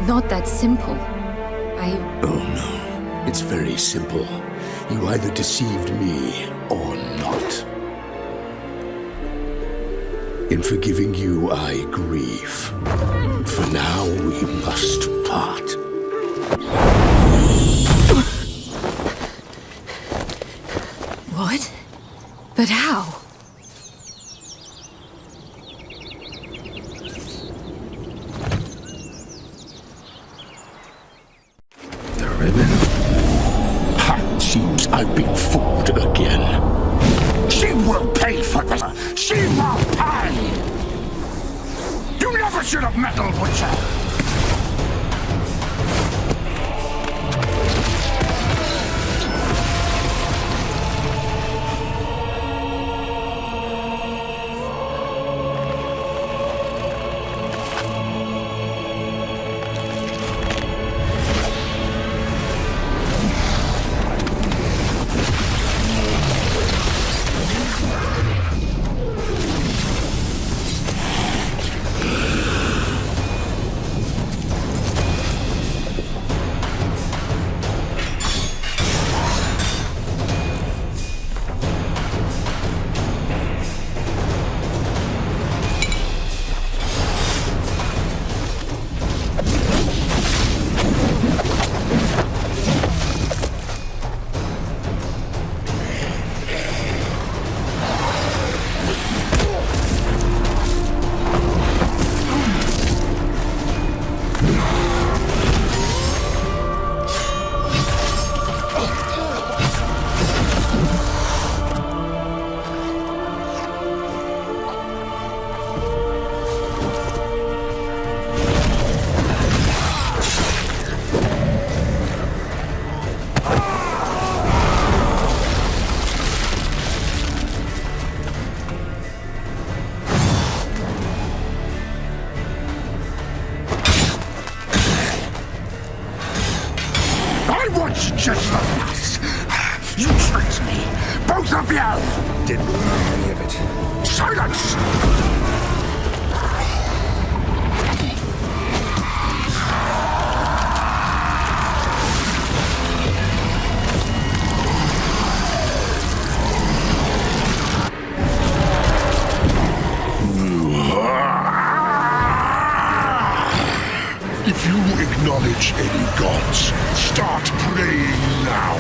not that simple. Oh no, it's very simple. You either deceived me or not. In forgiving you, I grieve. For now, we must part. What? But how? The ribbon? Ha! Seems I've been fooled again. She will pay for this! She will pay! You never should have meddled with her! Just like us. You tricked me. Both of you! Didn't know any of it. Silence! If you acknowledge any gods, start praying now.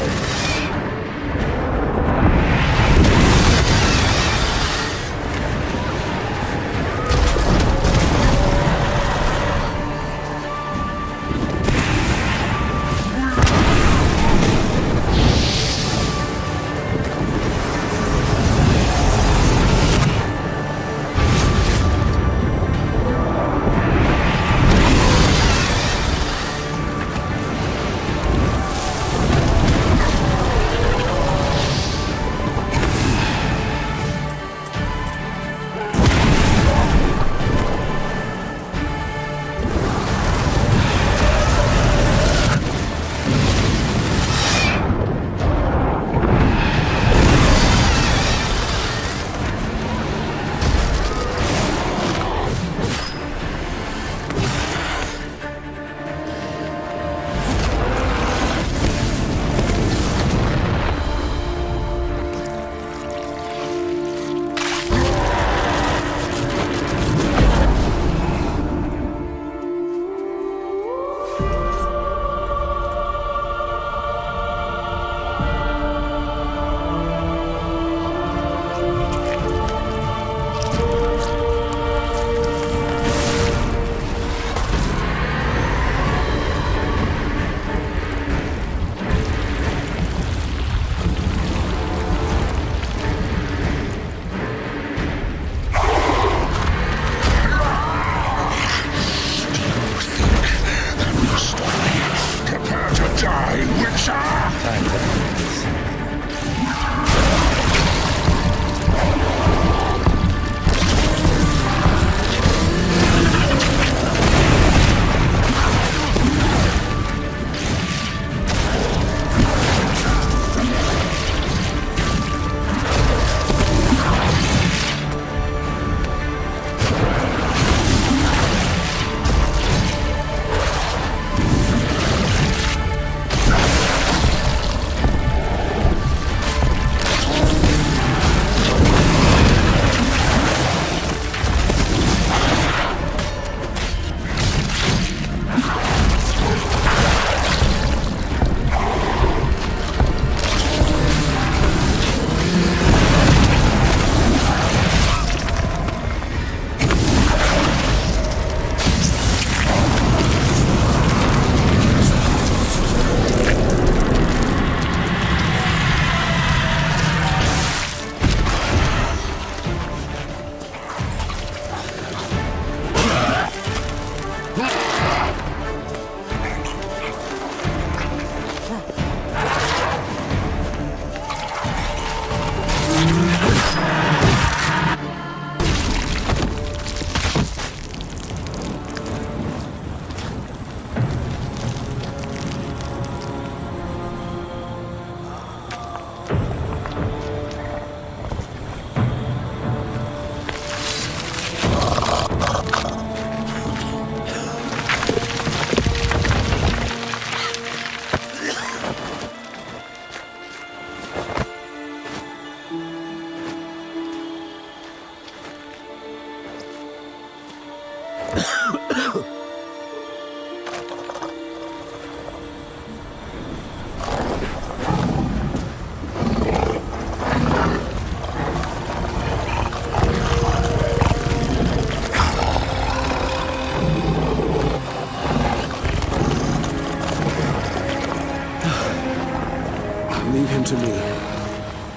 Leave him to me.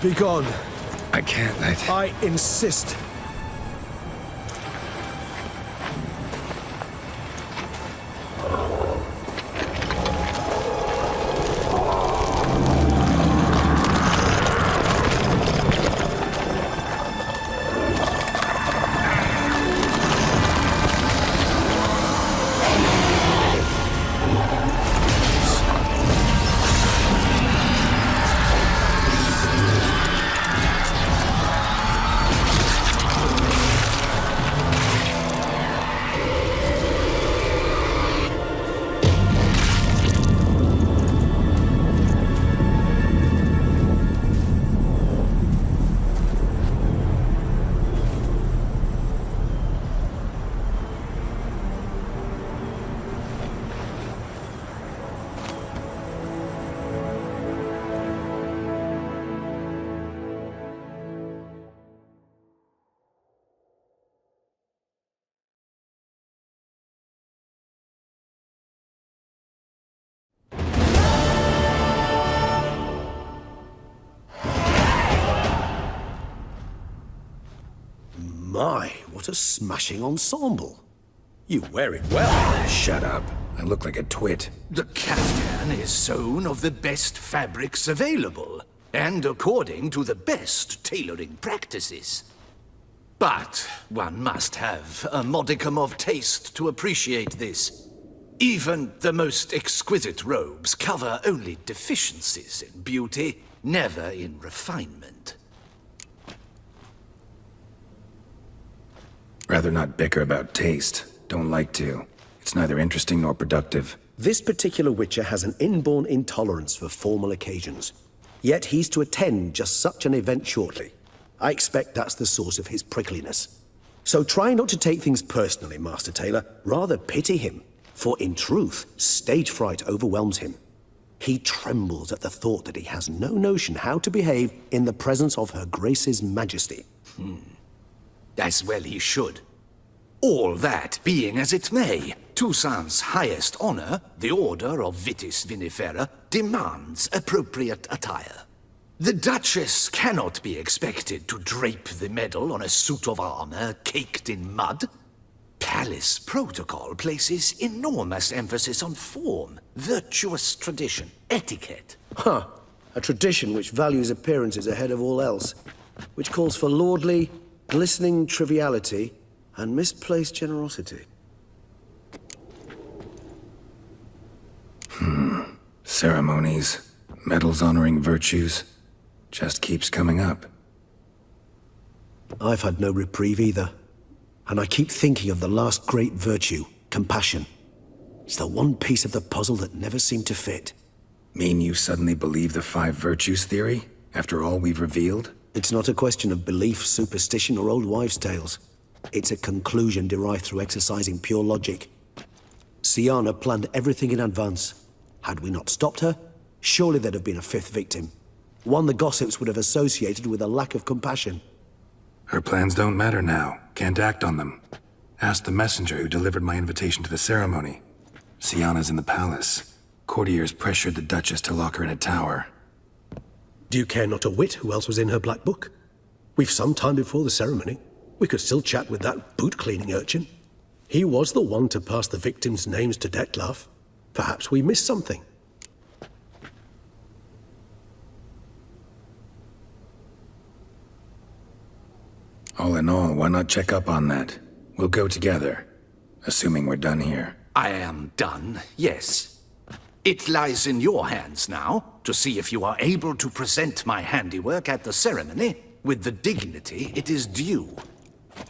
Be gone. I can't let... I insist. My, what a smashing ensemble. You wear it well. Shut up. I look like a twit. The caftan is sewn of the best fabrics available, and according to the best tailoring practices. But one must have a modicum of taste to appreciate this. Even the most exquisite robes cover only deficiencies in beauty, never in refinement. Rather not bicker about taste. Don't like to. It's neither interesting nor productive. This particular Witcher has an inborn intolerance for formal occasions. Yet he's to attend just such an event shortly. I expect that's the source of his prickliness. So try not to take things personally, Master Tailor. Rather pity him. For in truth, stage fright overwhelms him. He trembles at the thought that he has no notion how to behave in the presence of Her Grace's Majesty. As well he should. All that being as it may, Toussaint's highest honor, the Order of Vitis Vinifera, demands appropriate attire. The Duchess cannot be expected to drape the medal on a suit of armor caked in mud. Palace protocol places enormous emphasis on form, virtuous tradition, etiquette. Huh. A tradition which values appearances ahead of all else. Which calls for lordly, glistening triviality and misplaced generosity. Ceremonies, medals honoring virtues, just keeps coming up. I've had no reprieve either. And I keep thinking of the last great virtue, compassion. It's the one piece of the puzzle that never seemed to fit. Mean you suddenly believe the 5 virtues theory, after all we've revealed? It's not a question of belief, superstition, or old wives' tales. It's a conclusion derived through exercising pure logic. Syanna planned everything in advance. Had we not stopped her, surely there'd have been a 5th victim. One the gossips would have associated with a lack of compassion. Her plans don't matter now. Can't act on them. Ask the messenger who delivered my invitation to the ceremony. Syanna's in the palace. Courtiers pressured the Duchess to lock her in a tower. Do you care not a whit who else was in her black book? We've some time before the ceremony. We could still chat with that boot-cleaning urchin. He was the one to pass the victims' names to Dettlaff. Perhaps we missed something. All in all, why not check up on that? We'll go together, assuming we're done here. I am done, yes. It lies in your hands now to see if you are able to present my handiwork at the ceremony with the dignity it is due.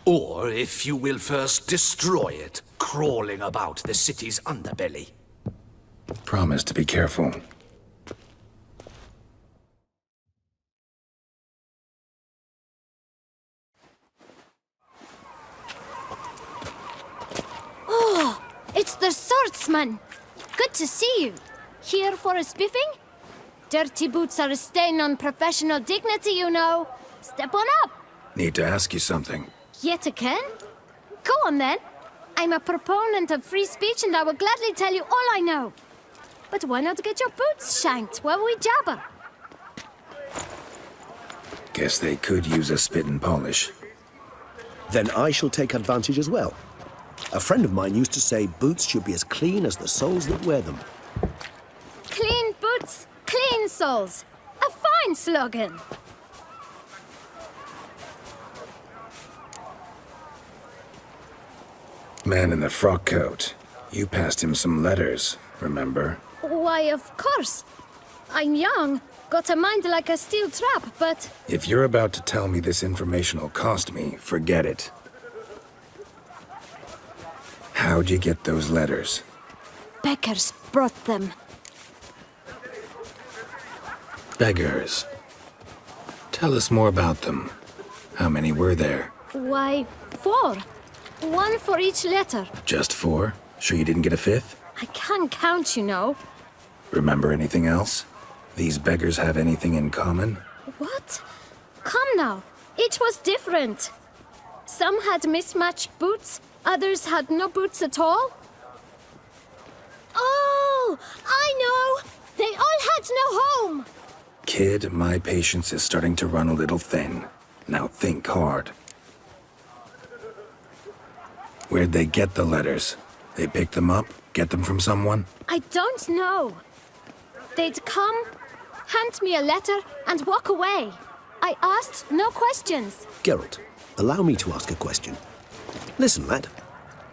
Or if you will first destroy it, crawling about the city's underbelly. Promise to be careful. Oh, it's the swordsman. Good to see you. Here for a spiffing? Dirty boots are a stain on professional dignity, you know. Step on up. Need to ask you something. Yet again? Go on then. I'm a proponent of free speech and I will gladly tell you all I know. But why not get your boots shanked while we jabber? Guess they could use a spit and polish. Then I shall take advantage as well. A friend of mine used to say boots should be as clean as the soles that wear them. Clean boots, clean soles. A fine slogan. Man in the frock coat. You passed him some letters, remember? Why, of course. I'm young, got a mind like a steel trap, but... If you're about to tell me this information will cost me, forget it. How'd you get those letters? Beggars brought them. Beggars. Tell us more about them. How many were there? Why, 4. 1 for each letter. Just 4? Sure you didn't get a 5th? I can't count, you know. Remember anything else? These beggars have anything in common? What? Come now. Each was different. Some had mismatched boots, others had no boots at all. Oh, I know! They all had no home! Kid, my patience is starting to run a little thin. Now think hard. Where'd they get the letters? They pick them up? Get them from someone? I don't know. They'd come, hand me a letter, and walk away. I asked no questions. Geralt, allow me to ask a question. Listen, lad.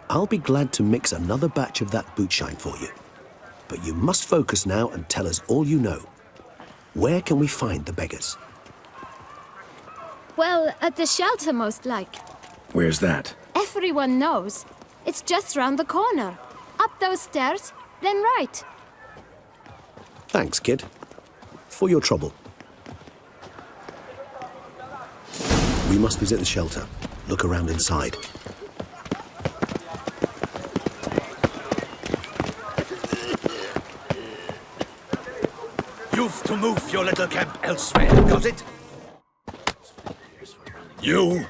I'll be glad to mix another batch of that boot shine for you. But you must focus now and tell us all you know. Where can we find the beggars? Well, at the shelter, most like. Where's that? Everyone knows. It's just round the corner. Up those stairs, then right. Thanks, kid. For your trouble. We must visit the shelter. Look around inside. You've to move your little camp elsewhere, got it? You?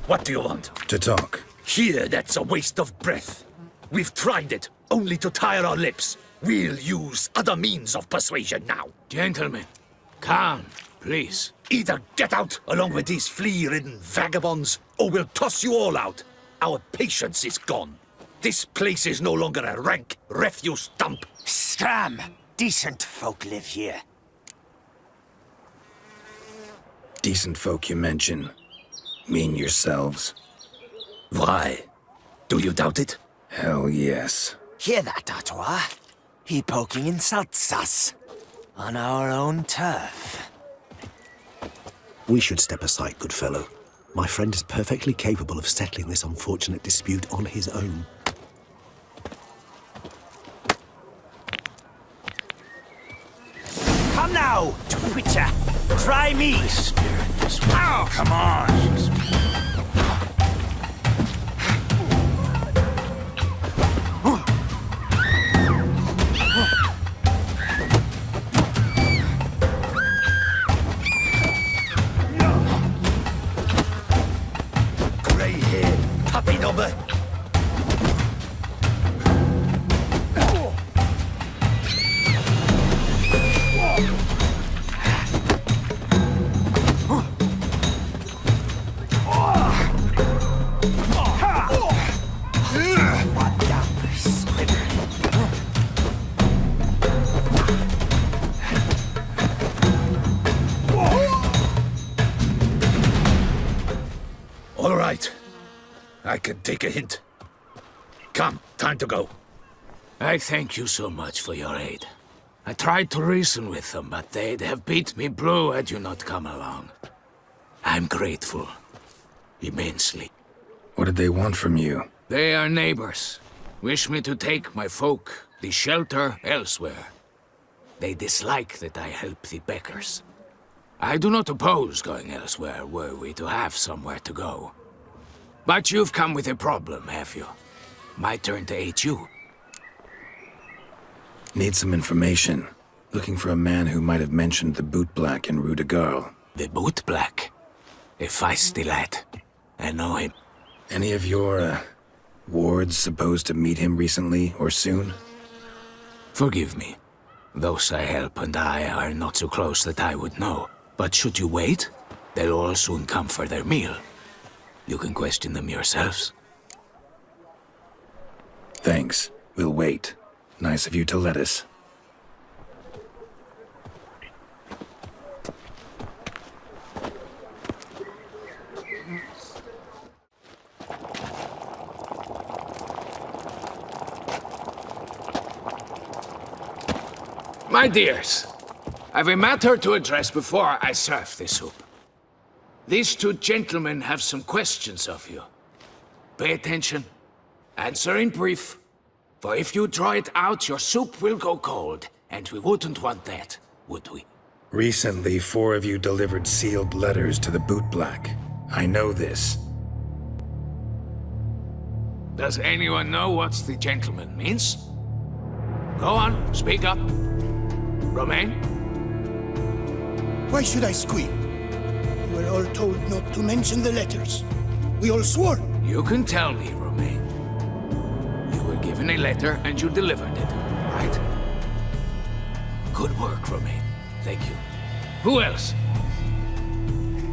What do you want? To talk. Here, that's a waste of breath. We've tried it, only to tire our lips. We'll use other means of persuasion now. Gentlemen, calm, please. Either get out along with these flea-ridden vagabonds, or we'll toss you all out. Our patience is gone. This place is no longer a rank refuse dump. Scram! Decent folk live here. Decent folk you mention. Mean yourselves. Why? Do you doubt it? Hell yes. Hear that, Artois? He poking insults us. On our own turf. We should step aside, good fellow. My friend is perfectly capable of settling this unfortunate dispute on his own. Come now, Twitcher! Try me! Oh, come on! Grey-haired puppy number. All right. I can take a hint. Come, time to go. I thank you so much for your aid. I tried to reason with them, but they'd have beat me blue had you not come along. I'm grateful. Immensely. What did they want from you? They are neighbors. Wish me to take my folk, the shelter, elsewhere. They dislike that I help the beggars. I do not oppose going elsewhere, were we to have somewhere to go. But you've come with a problem, have you? My turn to aid you. Need some information. Looking for a man who might have mentioned the boot black in Rue de Garl. The boot black? A feisty lad. I know him. Any of your, wards supposed to meet him recently or soon? Forgive me. Those I help and I are not so close that I would know. But should you wait? They'll all soon come for their meal. You can question them yourselves. Thanks. We'll wait. Nice of you to let us. My dears, I've a matter to address before I serve the soup. These two gentlemen have some questions of you. Pay attention. Answer in brief. For if you draw it out, your soup will go cold, and we wouldn't want that, would we? Recently, 4 of you delivered sealed letters to the bootblack. I know this. Does anyone know what the gentleman means? Go on, speak up. Romain? Why should I squeal? We were all told not to mention the letters. We all swore. You can tell me, Romain. You were given a letter and you delivered it, right? Good work, Romain. Thank you. Who else?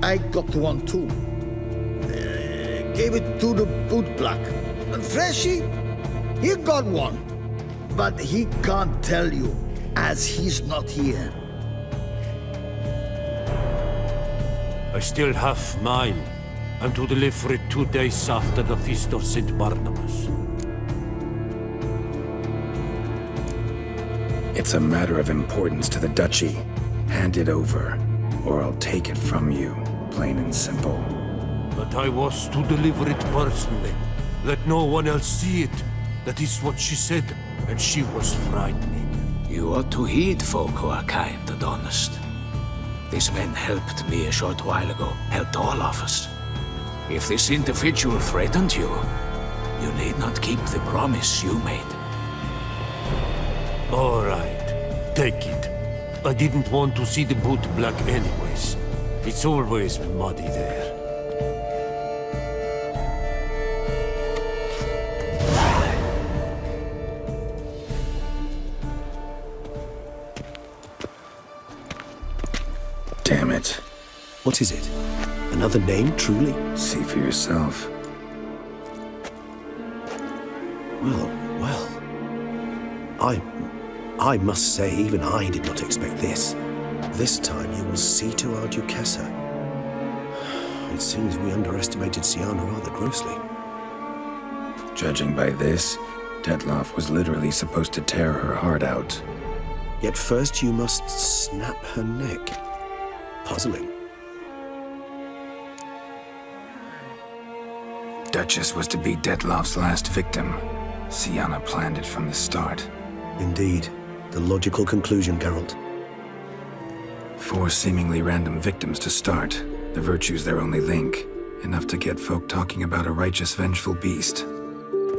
I got one too. Gave it to the bootblack. And Freshy, he got one. But he can't tell you, as he's not here. I still have mine. I'm to deliver it 2 days after the Feast of St. Barnabas. It's a matter of importance to the Duchy. Hand it over, or I'll take it from you, plain and simple. But I was to deliver it personally. Let no one else see it. That is what she said, and she was frightening. You ought to heed folk who are kind and honest. This man helped me a short while ago, helped all of us. If this individual threatened you, you need not keep the promise you made. All right, take it. I didn't want to see the bootblack anyways. It's always muddy there. Damn it. What is it? Another name, truly? See for yourself. Well. I must say, even I did not expect this. This time you will see to our Duchessa. It seems we underestimated Siana rather grossly. Judging by this, Detloff was literally supposed to tear her heart out. Yet first you must snap her neck. Puzzling. Duchess was to be Detloff's last victim. Siana planned it from the start. Indeed. The logical conclusion, Geralt. 4 seemingly random victims to start. The virtue's their only link. Enough to get folk talking about a righteous, vengeful beast.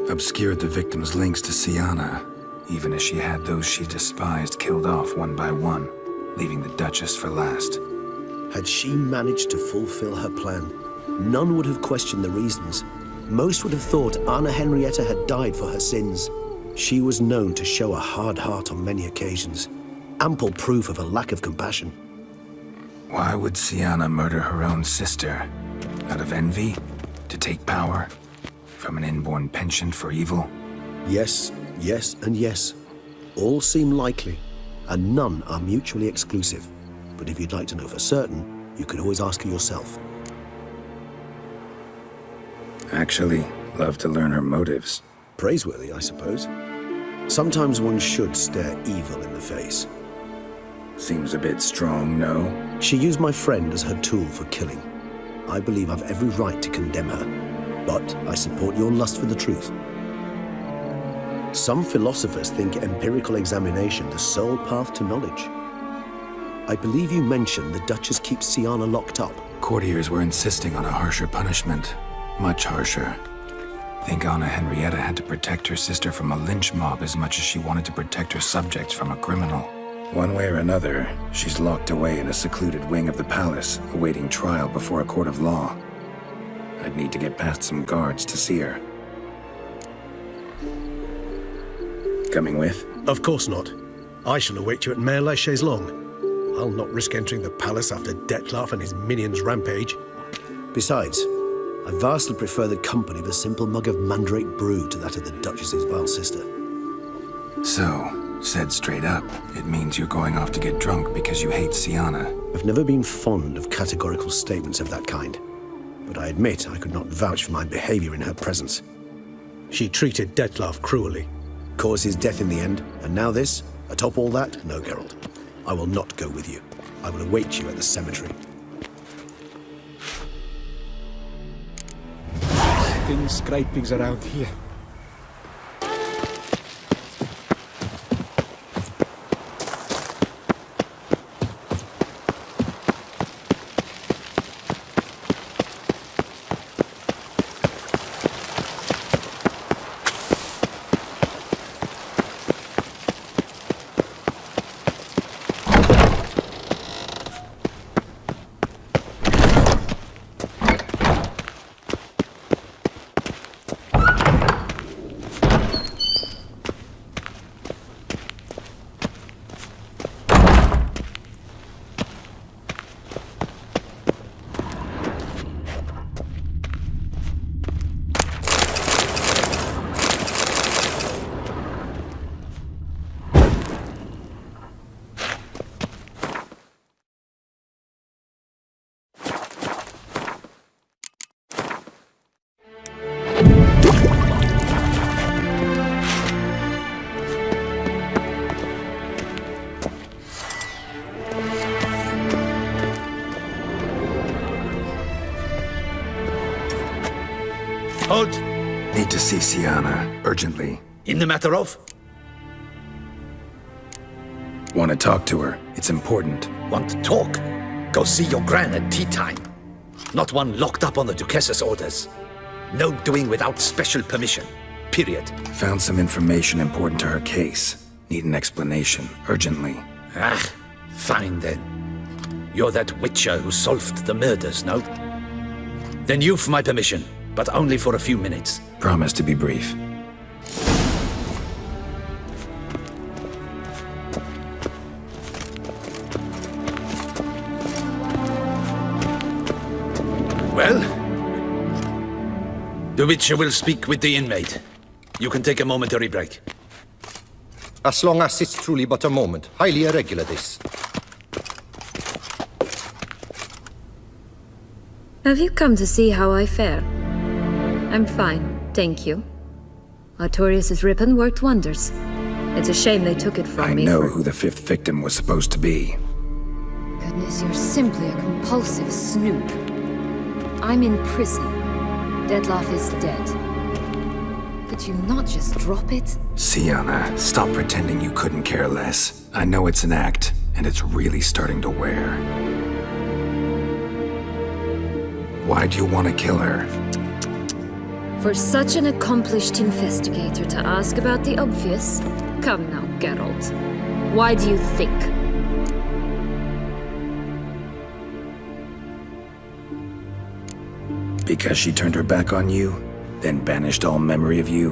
Obscured the victims' links to Siana, even as she had those she despised killed off one by one, leaving the Duchess for last. Had she managed to fulfill her plan, none would have questioned the reasons. Most would have thought Anna Henrietta had died for her sins. She was known to show a hard heart on many occasions. Ample proof of a lack of compassion. Why would Siana murder her own sister? Out of envy? To take power? From an inborn penchant for evil? Yes, and yes. All seem likely, and none are mutually exclusive. But if you'd like to know for certain, you could always ask her yourself. Actually, love to learn her motives. Praiseworthy, I suppose. Sometimes one should stare evil in the face. Seems a bit strong, no? She used my friend as her tool for killing. I believe I've every right to condemn her, but I support your lust for the truth. Some philosophers think empirical examination the sole path to knowledge. I believe you mentioned the Duchess keeps Siana locked up. Courtiers were insisting on a harsher punishment. Much harsher. Think Anna Henrietta had to protect her sister from a lynch mob as much as she wanted to protect her subjects from a criminal. One way or another, she's locked away in a secluded wing of the palace, awaiting trial before a court of law. I'd need to get past some guards to see her. Coming with? Of course not. I shall await you at Mare la Chaise Longue. I'll not risk entering the palace after Dettlaff and his minions rampage. Besides, I vastly prefer the company of a simple mug of mandrake brew to that of the Duchess's vile sister. So, said straight up, it means you're going off to get drunk because you hate Siana. I've never been fond of categorical statements of that kind, but I admit I could not vouch for my behavior in her presence. She treated Dettlaff cruelly, caused his death in the end, and now this? Atop all that? No, Geralt. I will not go with you. I will await you at the cemetery. Things scrapings around here. Halt! Need to see Siana, urgently. In the matter of? Want to talk to her. It's important. Want to talk? Go see your gran at tea time. Not one locked up on the Duchess's orders. No doing without special permission. Period. Found some information important to her case. Need an explanation, urgently. Ah, fine then. You're that witcher who solved the murders, no? Then you've my permission, but only for a few minutes. Promise to be brief. Well, the Witcher will speak with the inmate. You can take a momentary break. As long as it's truly but a moment. Highly irregular, this. Have you come to see how I fare? I'm fine, thank you. Artorius' ribbon worked wonders. It's a shame they took it from me. I know who the fifth victim was supposed to be. Goodness, you're simply a compulsive snoop. I'm in prison. Dettlaff is dead. Could you not just drop it? Siana, stop pretending you couldn't care less. I know it's an act, and it's really starting to wear. Why'd you want to kill her? For such an accomplished investigator to ask about the obvious? Come now, Geralt. Why do you think? Because she turned her back on you, then banished all memory of you?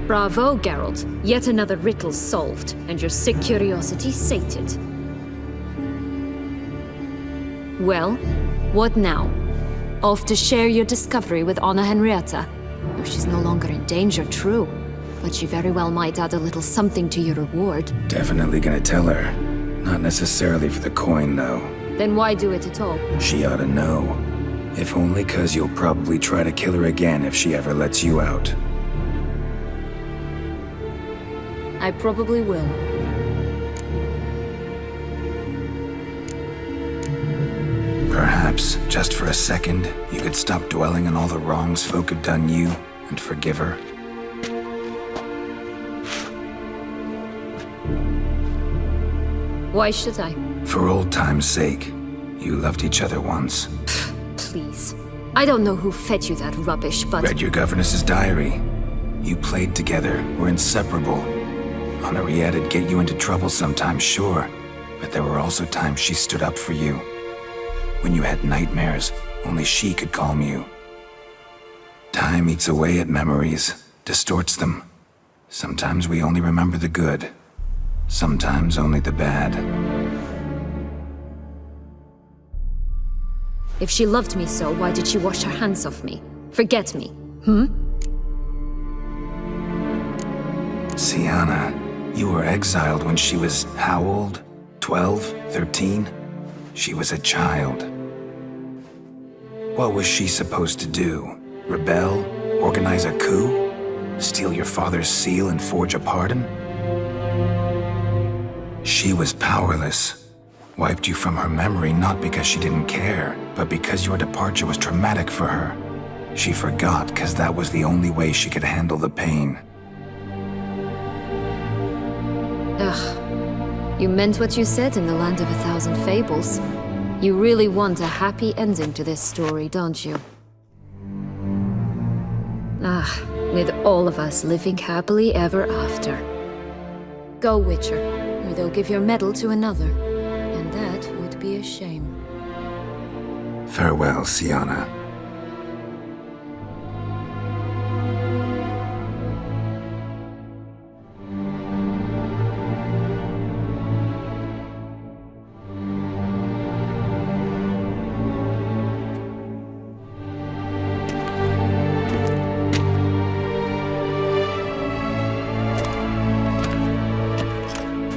Bravo, Geralt. Yet another riddle solved, and your sick curiosity sated. Well, what now? Off to share your discovery with Anna Henrietta? Oh, she's no longer in danger, true. But she very well might add a little something to your reward. Definitely gonna tell her. Not necessarily for the coin, though. Then why do it at all? She ought to know. If only 'cause you'll probably try to kill her again if she ever lets you out. I probably will. Perhaps, just for a second, you could stop dwelling on all the wrongs folk have done you and forgive her. Why should I? For old time's sake. You loved each other once. Please. I don't know who fed you that rubbish, but... Read your governess's diary. You played together, were inseparable. Henriette'd get you into trouble sometimes, sure. But there were also times she stood up for you. When you had nightmares, only she could calm you. Time eats away at memories, distorts them. Sometimes we only remember the good. Sometimes only the bad. If she loved me so, why did she wash her hands off me? Forget me? Sienna, you were exiled when she was how old? 12? 13? She was a child. What was she supposed to do? Rebel? Organize a coup? Steal your father's seal and forge a pardon? She was powerless. Wiped you from her memory not because she didn't care, but because your departure was traumatic for her. She forgot because that was the only way she could handle the pain. Ugh. You meant what you said in the Land of 1,000 Fables. You really want a happy ending to this story, don't you? With all of us living happily ever after. Go, Witcher, or they'll give your medal to another. And that would be a shame. Farewell, Sienna.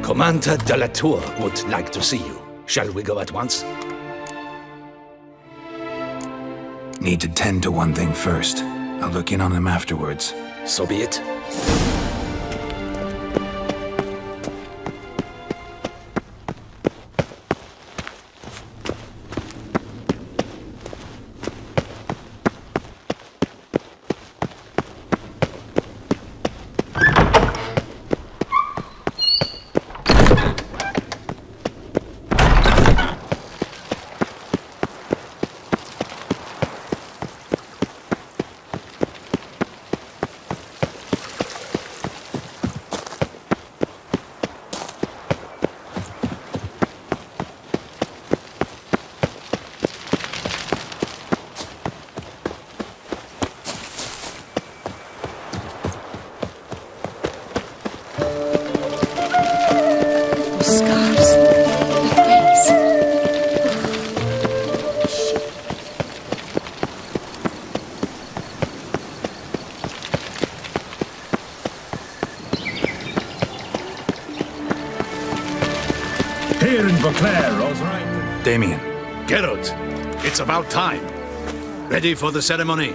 Commander de la Tour would like to see you. Shall we go at once? Need to tend to one thing first. I'll look in on him afterwards. So be it. Here in Beauclair, Osric. Damien. Geralt, it's about time. Ready for the ceremony?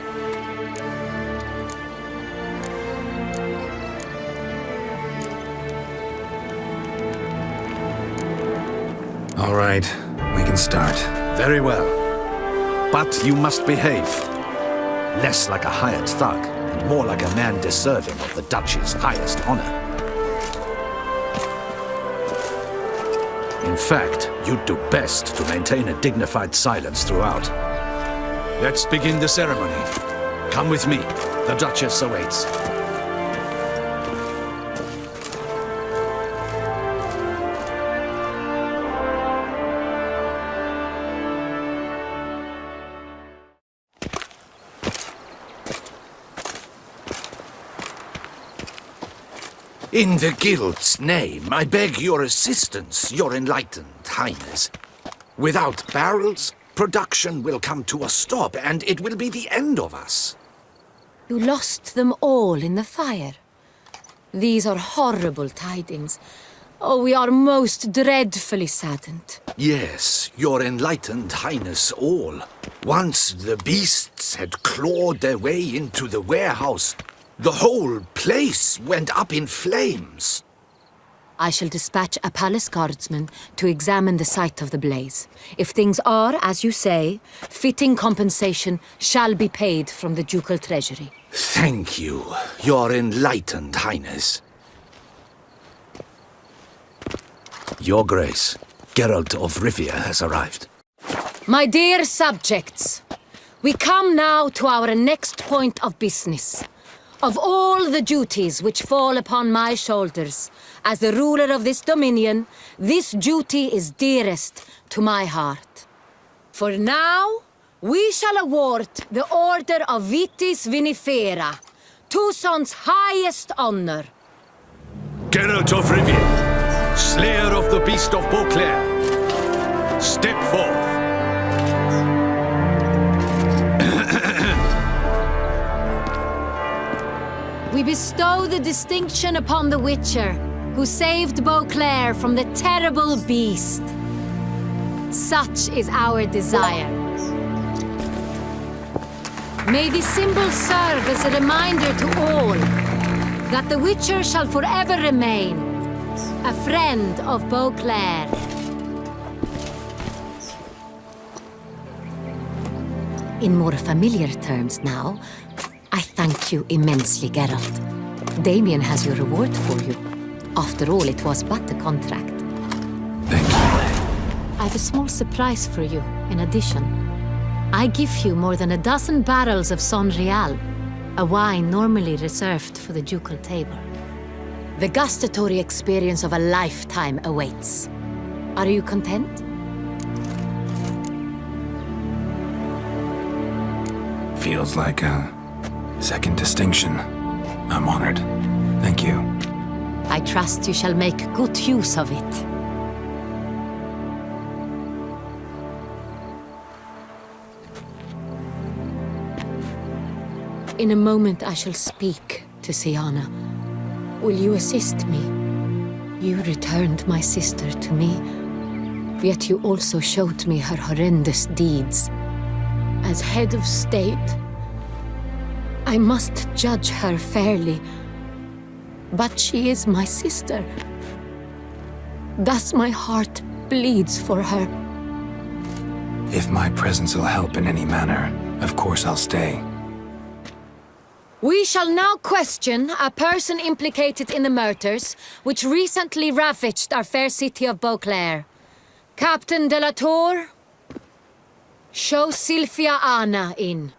All right, we can start. Very well. But you must behave. Less like a hired thug, and more like a man deserving of the Duchy's highest honor. In fact, you'd do best to maintain a dignified silence throughout. Let's begin the ceremony. Come with me. The Duchess awaits. In the Guild's name, I beg your assistance, your enlightened highness. Without barrels, production will come to a stop, and it will be the end of us. You lost them all in the fire. These are horrible tidings. Oh, we are most dreadfully saddened. Yes, your enlightened highness all. Once the beasts had clawed their way into the warehouse, the whole place went up in flames. I shall dispatch a palace guardsman to examine the site of the blaze. If things are, as you say, fitting compensation shall be paid from the ducal treasury. Thank you, your enlightened highness. Your Grace, Geralt of Rivia has arrived. My dear subjects, we come now to our next point of business. Of all the duties which fall upon my shoulders, as the ruler of this dominion, this duty is dearest to my heart. For now, we shall award the Order of Vitis Vinifera, Tuson's highest honor. Geralt of Rivia, Slayer of the Beast of Beauclair, step forth. bestow the distinction upon the Witcher, who saved Beauclair from the terrible beast. Such is our desire. May the symbol serve as a reminder to all that the Witcher shall forever remain a friend of Beauclair. In more familiar terms now, I thank you immensely, Geralt. Damien has your reward for you. After all, it was but a contract. Thank you. I have a small surprise for you, in addition. I give you more than a dozen barrels of Son Real, a wine normally reserved for the ducal table. The gustatory experience of a lifetime awaits. Are you content? Feels like a second distinction. I'm honored. Thank you. I trust you shall make good use of it. In a moment I shall speak to Siana. Will you assist me? You returned my sister to me, yet you also showed me her horrendous deeds. As head of state, I must judge her fairly. But she is my sister. Thus my heart bleeds for her. If my presence will help in any manner, of course I'll stay. We shall now question a person implicated in the murders which recently ravaged our fair city of Beauclair. Captain de la Tour, show Sylvia Anna in.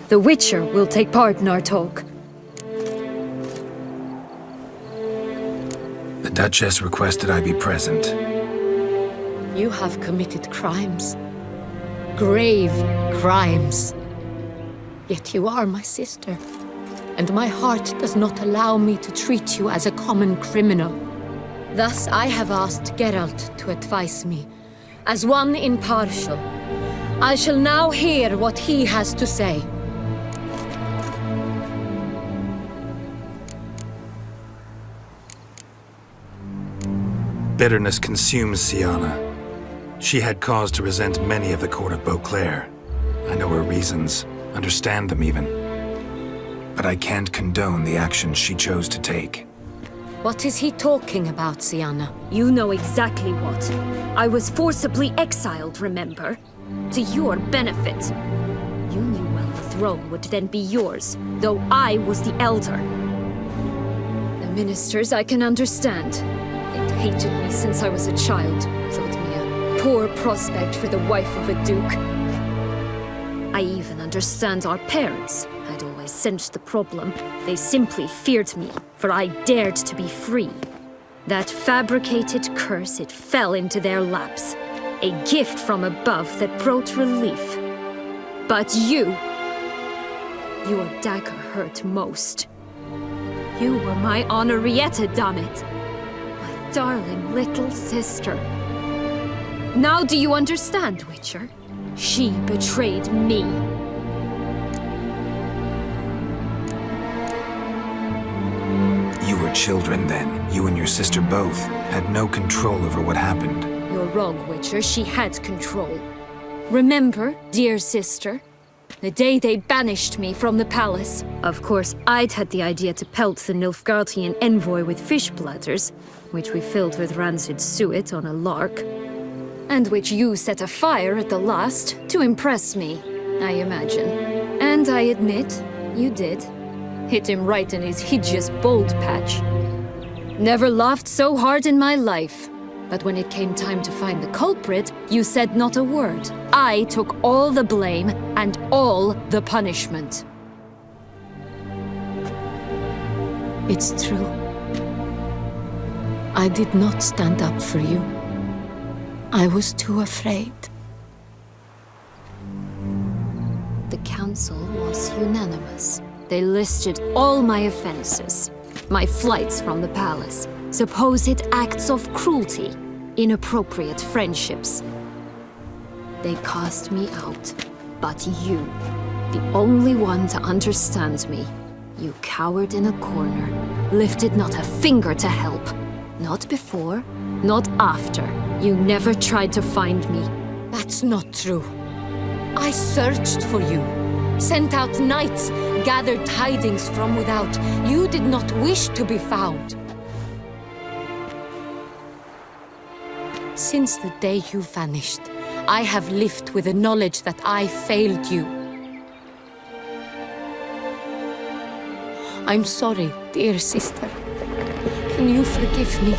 The Witcher will take part in our talk. The Duchess requested I be present. You have committed crimes. Grave crimes. Yet you are my sister, and my heart does not allow me to treat you as a common criminal. Thus I have asked Geralt to advise me, as one impartial. I shall now hear what he has to say. Bitterness consumes Siana. She had cause to resent many of the court of Beauclair. I know her reasons, understand them even. But I can't condone the actions she chose to take. What is he talking about, Siana? You know exactly what. I was forcibly exiled, remember? To your benefit. You knew well the throne would then be yours, though I was the elder. The ministers I can understand. They'd hated me since I was a child, thought me a poor prospect for the wife of a duke. I even understand our parents. I'd always sensed the problem. They simply feared me, for I dared to be free. That fabricated curse, it fell into their laps. A gift from above that brought relief. But you... your dagger hurt most. You were my Henrietta, damn it. My darling little sister. Now do you understand, Witcher? She betrayed me. You were children then. You and your sister both had no control over what happened. You're wrong, Witcher. She had control. Remember, dear sister? The day they banished me from the palace. Of course, I'd had the idea to pelt the Nilfgaardian envoy with fish bladders, which we filled with rancid suet on a lark. And which you set afire at the last, to impress me, I imagine. And I admit, you did. Hit him right in his hideous bald patch. Never laughed so hard in my life. But when it came time to find the culprit, you said not a word. I took all the blame and all the punishment. It's true. I did not stand up for you. I was too afraid. The council was unanimous. They listed all my offenses. My flights from the palace, supposed acts of cruelty, inappropriate friendships. They cast me out. But you, the only one to understand me, you cowered in a corner, lifted not a finger to help. Not before, not after. You never tried to find me. That's not true. I searched for you, sent out knights, gathered tidings from without. You did not wish to be found. Since the day you vanished, I have lived with the knowledge that I failed you. I'm sorry, dear sister. Can you forgive me?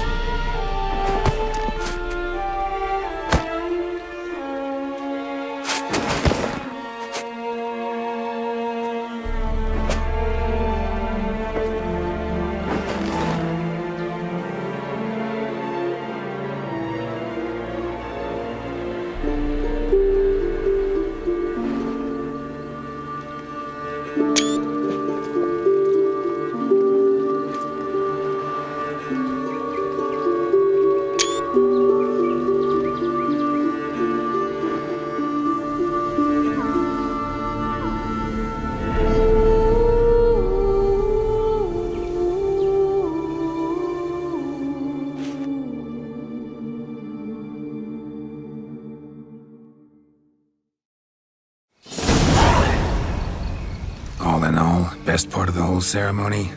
All in all, best part of the whole ceremony?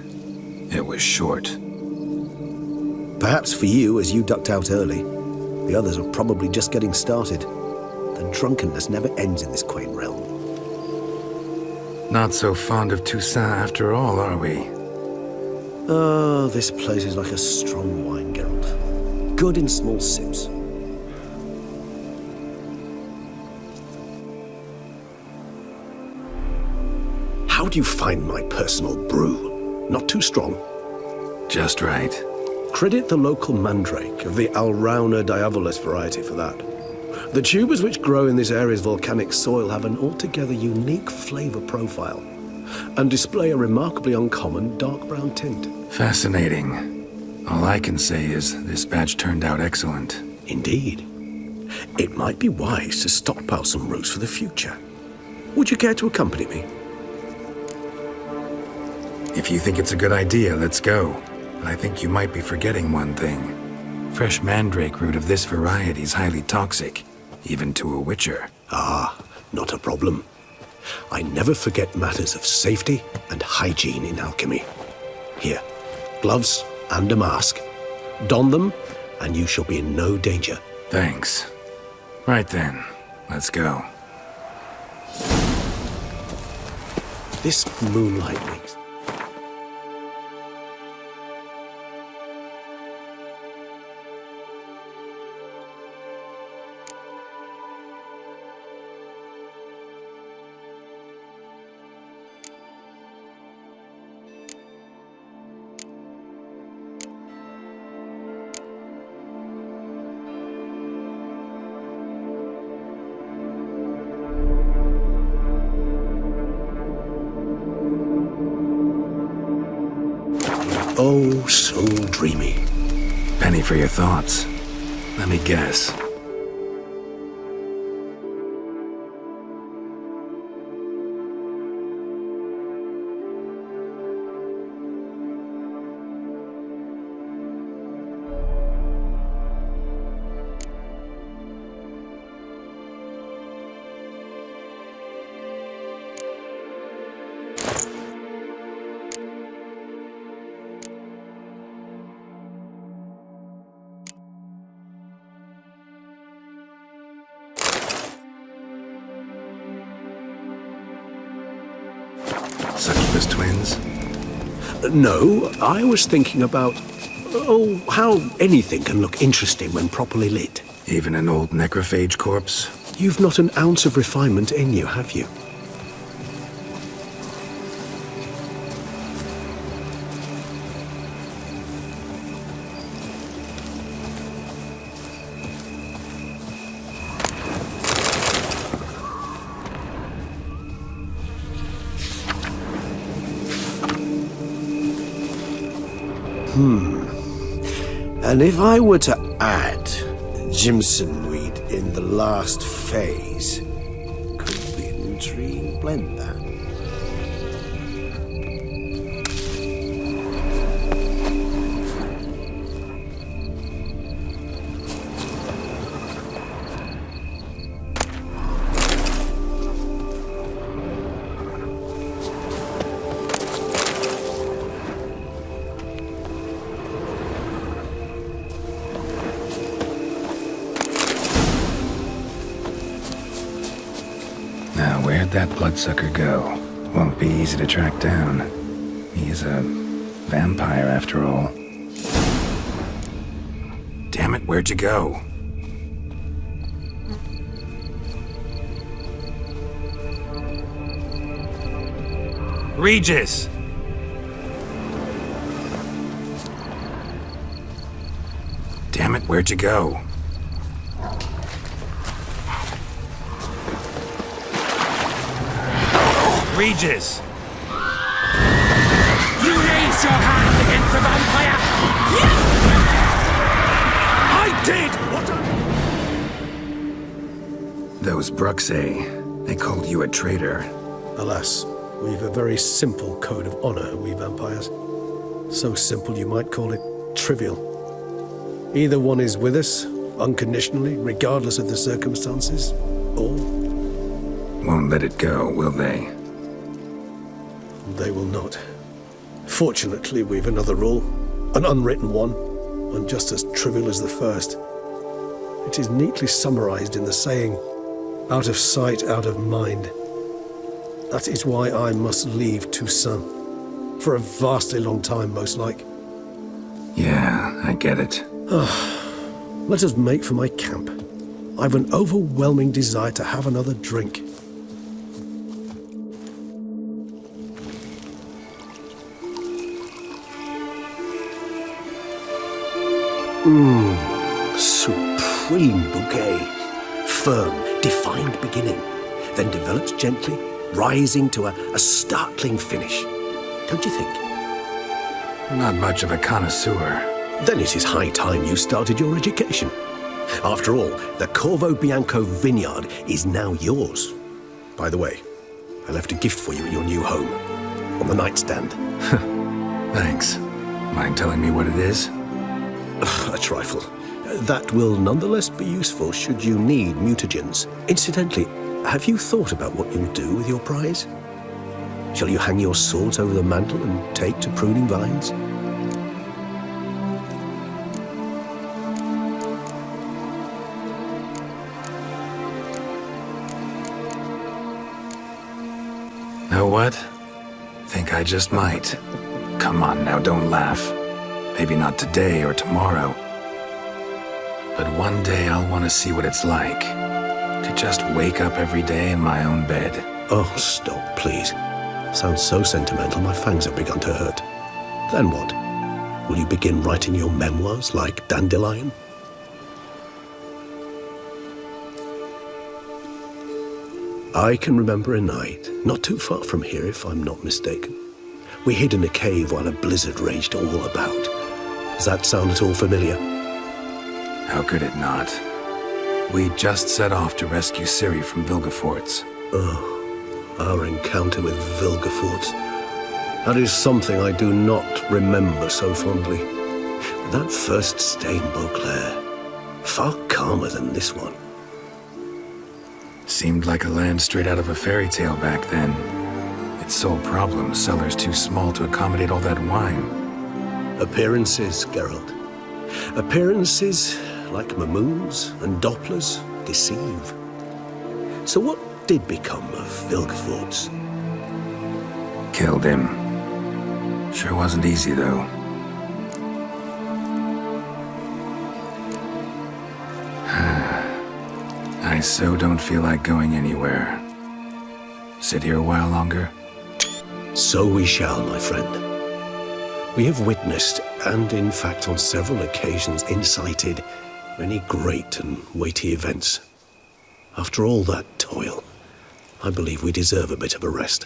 It was short. Perhaps for you, as you ducked out early. The others are probably just getting started. The drunkenness never ends in this quaint realm. Not so fond of Toussaint after all, are we? Oh, this place is like a strong wine, Geralt. Good in small sips. How do you find my personal brew? Not too strong? Just right. Credit the local mandrake of the Alrauna diavolis variety for that. The tubers which grow in this area's volcanic soil have an altogether unique flavor profile and display a remarkably uncommon dark brown tint. Fascinating. All I can say is this batch turned out excellent. Indeed. It might be wise to stockpile some roots for the future. Would you care to accompany me? If you think it's a good idea, let's go. But I think you might be forgetting one thing. Fresh mandrake root of this variety is highly toxic, even to a witcher. Ah, not a problem. I never forget matters of safety and hygiene in alchemy. Here, gloves and a mask. Don them, and you shall be in no danger. Thanks. Right then, let's go. This moonlight makes... Oh, so dreamy. Penny for your thoughts. Let me guess. Succubus twins? No, I was thinking about... oh, how anything can look interesting when properly lit. Even an old necrophage corpse? You've not an ounce of refinement in you, have you? And if I were to add Jimson weed in the last phase, could be an intriguing blend, that. Now, where'd that bloodsucker go? Won't be easy to track down. He is a vampire, after all. Damn it, where'd you go? Regis! Damn it, where'd you go? Regis! You raise your hand against the vampire! I did! What Those Bruxay, they called you a traitor. Alas, we've a very simple code of honor, we vampires. So simple you might call it trivial. Either one is with us, unconditionally, regardless of the circumstances, or... Won't let it go, will they? They will not. Fortunately, we've another rule, an unwritten one, and just as trivial as the first. It is neatly summarized in the saying, out of sight, out of mind. That is why I must leave Toussaint. For a vastly long time, most like. Yeah, I get it. Let us make for my camp. I've an overwhelming desire to have another drink. Supreme bouquet. Firm, defined beginning, then develops gently, rising to a startling finish. Don't you think? Not much of a connoisseur. Then it is high time you started your education. After all, the Corvo Bianco vineyard is now yours. By the way, I left a gift for you in your new home, on the nightstand. Thanks. Mind telling me what it is? A trifle. That will nonetheless be useful should you need mutagens. Incidentally, have you thought about what you'll do with your prize? Shall you hang your swords over the mantle and take to pruning vines? Know what? Think I just might. Come on now, don't laugh. Maybe not today or tomorrow. But one day I'll want to see what it's like. To just wake up every day in my own bed. Oh, stop, please. Sounds so sentimental, my fangs have begun to hurt. Then what? Will you begin writing your memoirs like Dandelion? I can remember a night, not too far from here if I'm not mistaken. We hid in a cave while a blizzard raged all about. Does that sound at all familiar? How could it not? We just set off to rescue Ciri from Vilgefortz. Oh, our encounter with Vilgefortz. That is something I do not remember so fondly. But that first stay in Beauclair, far calmer than this one. Seemed like a land straight out of a fairy tale back then. Its sole problem, cellars too small to accommodate all that wine. Appearances, Geralt. Appearances, like Mamoons and Dopplers, deceive. So what did become of Vilgefortz? Killed him. Sure wasn't easy, though. I so don't feel like going anywhere. Sit here a while longer? So we shall, my friend. We have witnessed, and in fact on several occasions incited, many great and weighty events. After all that toil, I believe we deserve a bit of a rest.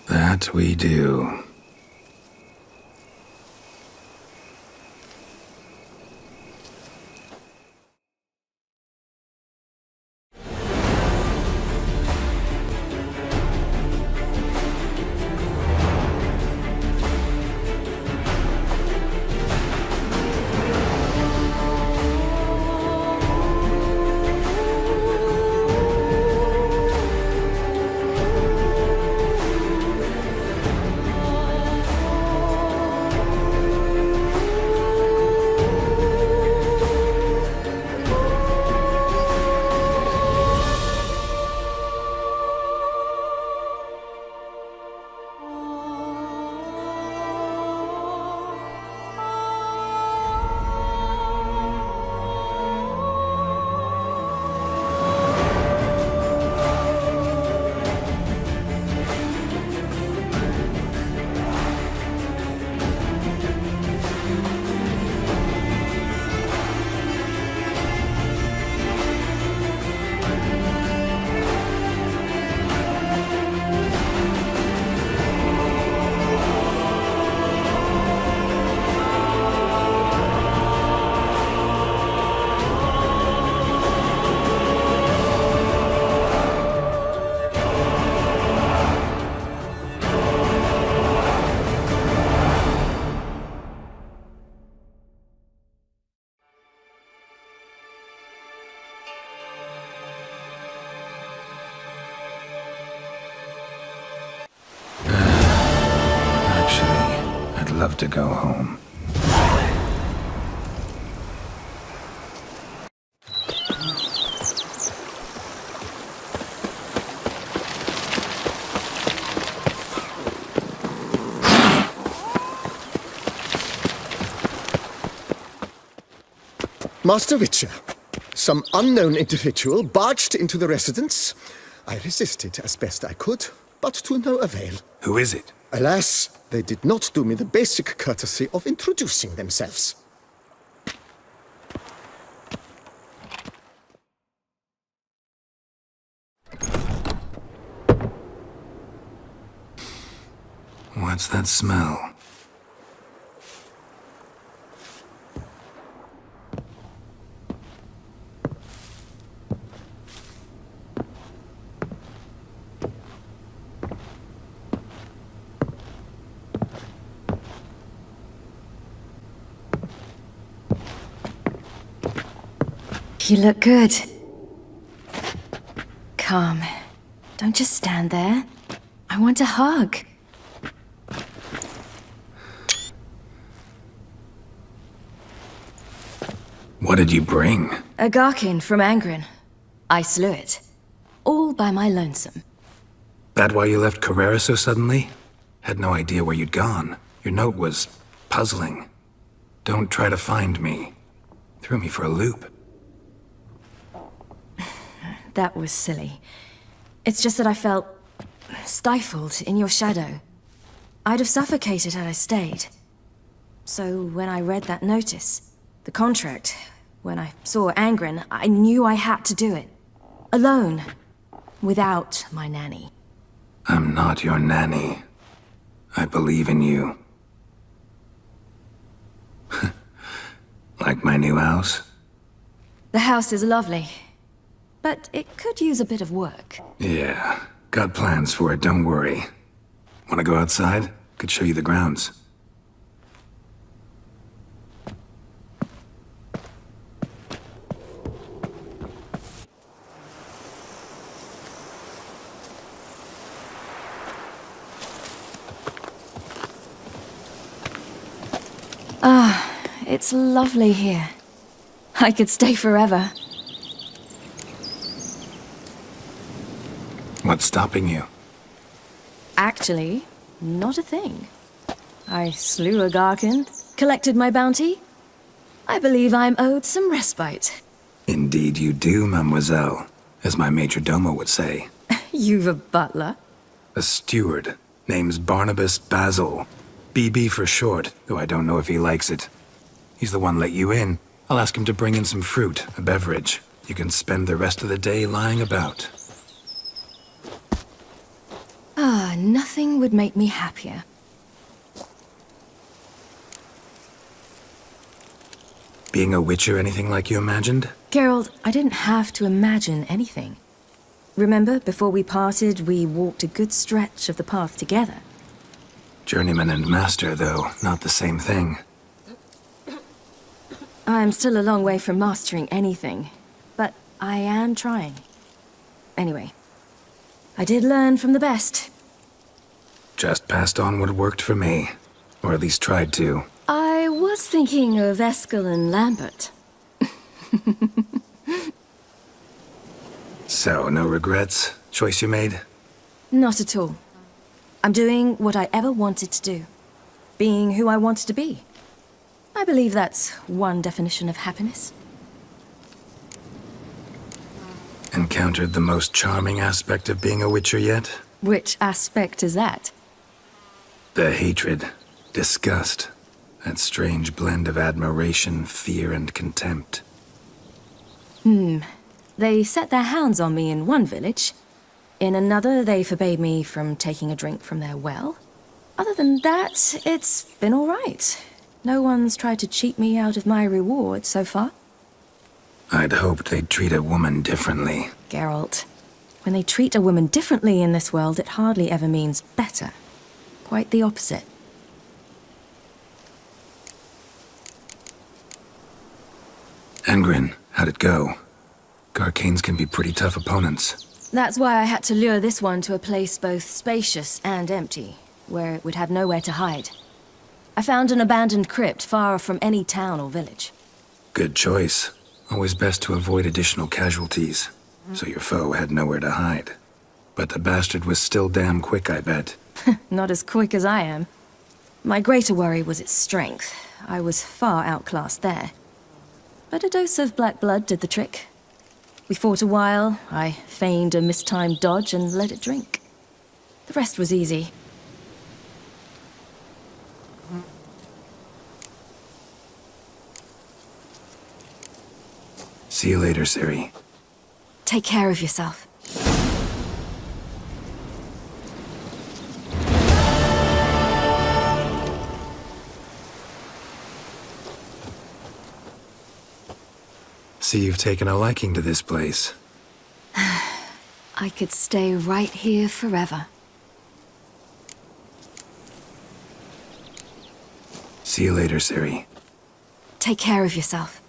That we do. love to go home. Master Witcher, some unknown individual barged into the residence. I resisted as best I could, but to no avail. Who is it? Alas, they did not do me the basic courtesy of introducing themselves. What's that smell? You look good. Come. Don't just stand there. I want a hug. What did you bring? A Garkin from Angren. I slew it. All by my lonesome. That why you left Carrera so suddenly? Had no idea where you'd gone. Your note was puzzling. Don't try to find me. Threw me for a loop. That was silly. It's just that I felt stifled in your shadow. I'd have suffocated had I stayed. So when I read that notice, the contract, when I saw Angren, I knew I had to do it. Alone. Without my nanny. I'm not your nanny. I believe in you. Like my new house? The house is lovely. But it could use a bit of work. Yeah, got plans for it, don't worry. Wanna go outside? Could show you the grounds. Ah, it's lovely here. I could stay forever. What's stopping you? Actually, not a thing. I slew a Garkin, collected my bounty. I believe I'm owed some respite. Indeed you do, mademoiselle, as my major domo would say. You've a butler? A steward. Name's Barnabas Basil. BB for short, though I don't know if he likes it. He's the one let you in. I'll ask him to bring in some fruit, a beverage. You can spend the rest of the day lying about. Ah, nothing would make me happier. Being a witcher anything like you imagined? Geralt, I didn't have to imagine anything. Remember, before we parted, we walked a good stretch of the path together. Journeyman and master, though, not the same thing. I'm still a long way from mastering anything, but I am trying. Anyway, I did learn from the best. Just passed on what worked for me. Or at least tried to. I was thinking of Eskel and Lambert. So, no regrets? Choice you made? Not at all. I'm doing what I ever wanted to do. Being who I wanted to be. I believe that's one definition of happiness. Encountered the most charming aspect of being a witcher yet? Which aspect is that? The hatred, disgust, that strange blend of admiration, fear, and contempt. They set their hounds on me in one village. In another, they forbade me from taking a drink from their well. Other than that, it's been all right. No one's tried to cheat me out of my reward so far. I'd hoped they'd treat a woman differently. Geralt, when they treat a woman differently in this world, it hardly ever means better. Quite the opposite. Angren, how'd it go? Garcanes can be pretty tough opponents. That's why I had to lure this one to a place both spacious and empty, where it would have nowhere to hide. I found an abandoned crypt far from any town or village. Good choice. Always best to avoid additional casualties, so your foe had nowhere to hide. But the bastard was still damn quick, I bet. Not as quick as I am. My greater worry was its strength. I was far outclassed there. But a dose of black blood did the trick. We fought a while, I feigned a mistimed dodge and let it drink. The rest was easy. See you later, Ciri. Take care of yourself. See you've taken a liking to this place. I could stay right here forever. See you later, Ciri. Take care of yourself.